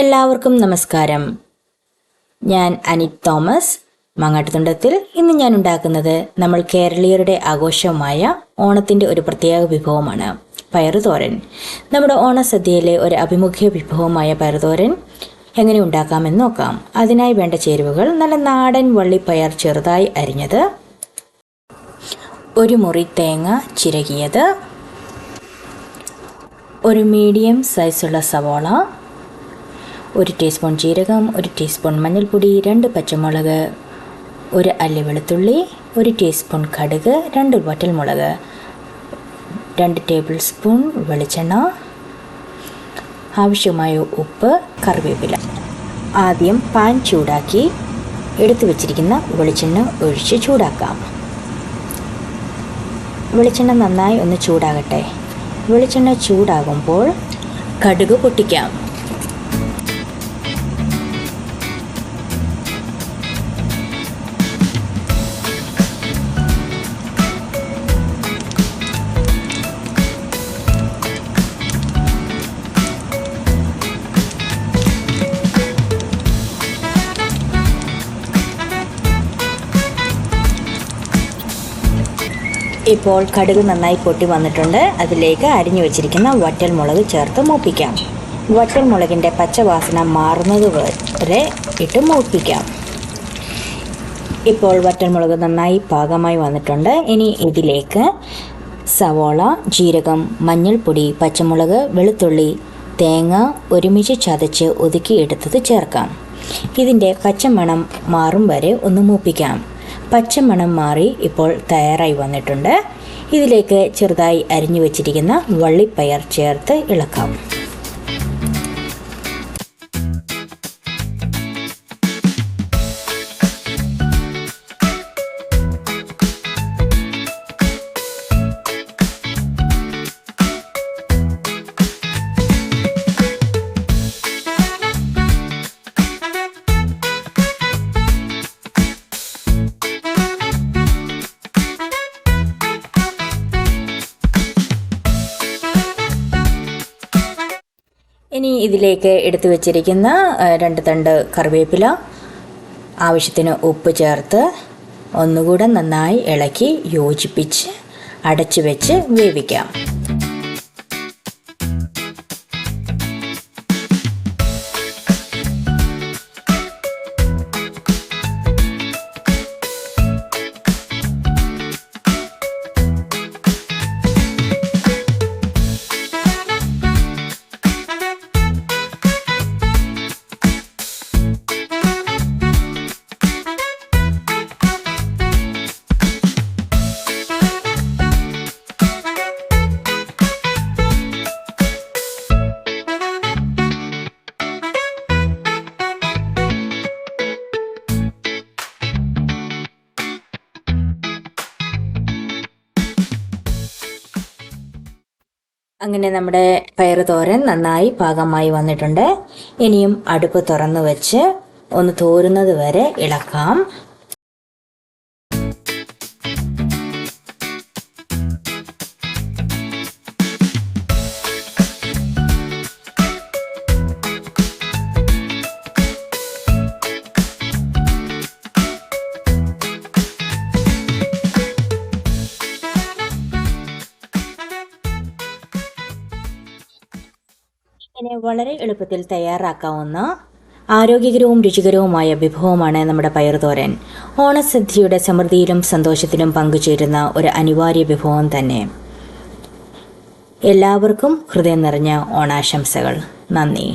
എല്ലാവർക്കും നമസ്കാരം. ഞാൻ അനിത് തോമസ് മങ്ങാട്ടുതുണ്ടത്തിൽ. ഇന്ന് ഞാൻ ഉണ്ടാക്കുന്നത് നമ്മൾ കേരളീയരുടെ ആഘോഷമായ ഓണത്തിൻ്റെ ഒരു പ്രത്യേക വിഭവമാണ് പയറുതോരൻ. നമ്മുടെ ഓണസദ്യയിലെ ഒരു അഭിമുഖ്യ വിഭവമായ പയറുതോരൻ എങ്ങനെ ഉണ്ടാക്കാമെന്ന് നോക്കാം. അതിനായി വേണ്ട ചേരുവകൾ: നല്ല നാടൻ വള്ളിപ്പയർ ചെറുതായി അരിഞ്ഞത്, ഒരു മുറി തേങ്ങ ചിരകിയത്, ഒരു മീഡിയം സൈസുള്ള സവാള, ഒരു ടീസ്പൂൺ ജീരകം, ഒരു ടീസ്പൂൺ മഞ്ഞൾപ്പൊടി, 2 പച്ചമുളക്, ഒരു അല്ലി വെളുത്തുള്ളി, ഒരു ടീസ്പൂൺ കടുക്, 2 വറ്റൽമുളക്, 2 ടേബിൾ സ്പൂൺ വെളിച്ചെണ്ണ, ആവശ്യമായ ഉപ്പ്, കറിവേപ്പില. ആദ്യം പാൻ ചൂടാക്കി എടുത്തു വച്ചിരിക്കുന്ന വെളിച്ചെണ്ണ ഒഴിച്ച് ചൂടാക്കാം. വെളിച്ചെണ്ണ നന്നായി ഒന്ന് ചൂടാകട്ടെ. വെളിച്ചെണ്ണ ചൂടാകുമ്പോൾ കടുക് പൊട്ടിക്കാം. ഇപ്പോൾ കടുക് നന്നായി പൊട്ടി വന്നിട്ടുണ്ട്. അതിലേക്ക് അരിഞ്ഞു വെച്ചിരിക്കുന്ന വറ്റൽമുളക് ചേർത്ത് മൂപ്പിക്കാം. വറ്റൽമുളകിൻ്റെ പച്ചവാസന മാറുന്നത് വരെ ഇട്ട് മൂപ്പിക്കാം. ഇപ്പോൾ വറ്റൽമുളക് നന്നായി പാകമായി വന്നിട്ടുണ്ട്. ഇനി ഇതിലേക്ക് സവോള, ജീരകം, മഞ്ഞൾപ്പൊടി, പച്ചമുളക്, വെളുത്തുള്ളി, തേങ്ങ ഒരുമിച്ച് ചതച്ച് ഒതുക്കിയെടുത്തത് ചേർക്കാം. ഇതിൻ്റെ പച്ചമണം മാറും വരെ ഒന്ന് മൂപ്പിക്കാം. പച്ചമണം മാറി ഇപ്പോൾ തയ്യാറായി വന്നിട്ടുണ്ട്. ഇതിലേക്ക് ചെറുതായി അരിഞ്ഞു വച്ചിരിക്കുന്ന വള്ളിപ്പയർ ചേർത്ത് ഇളക്കാം. ഇനി ഇതിലേക്ക് എടുത്തു വച്ചിരിക്കുന്ന 2 തണ്ട് കറിവേപ്പില, ആവശ്യത്തിന് ഉപ്പ് ചേർത്ത് ഒന്നുകൂടെ നന്നായി ഇളക്കി യോജിപ്പിച്ച് അടച്ചു വെച്ച് വേവിക്കാം. അങ്ങനെ നമ്മുടെ പയറുതോരൻ നന്നായി പാകമായി വന്നിട്ടുണ്ട്. ഇനിയും അടുപ്പ് തുറന്നു വെച്ച് ഒന്ന് തോരുന്നത് വരെ ഇളക്കാം. ഇങ്ങനെ വളരെ എളുപ്പത്തിൽ തയ്യാറാക്കാവുന്ന ആരോഗ്യകരവും രുചികരവുമായ വിഭവമാണ് നമ്മുടെ പയറുതോരൻ. ഓണസദ്യയുടെ സമൃദ്ധിയിലും സന്തോഷത്തിലും പങ്കുചേരുന്ന ഒരു അനിവാര്യ വിഭവം തന്നെ. എല്ലാവർക്കും ഹൃദയം നിറഞ്ഞ ഓണാശംസകൾ. നന്ദി.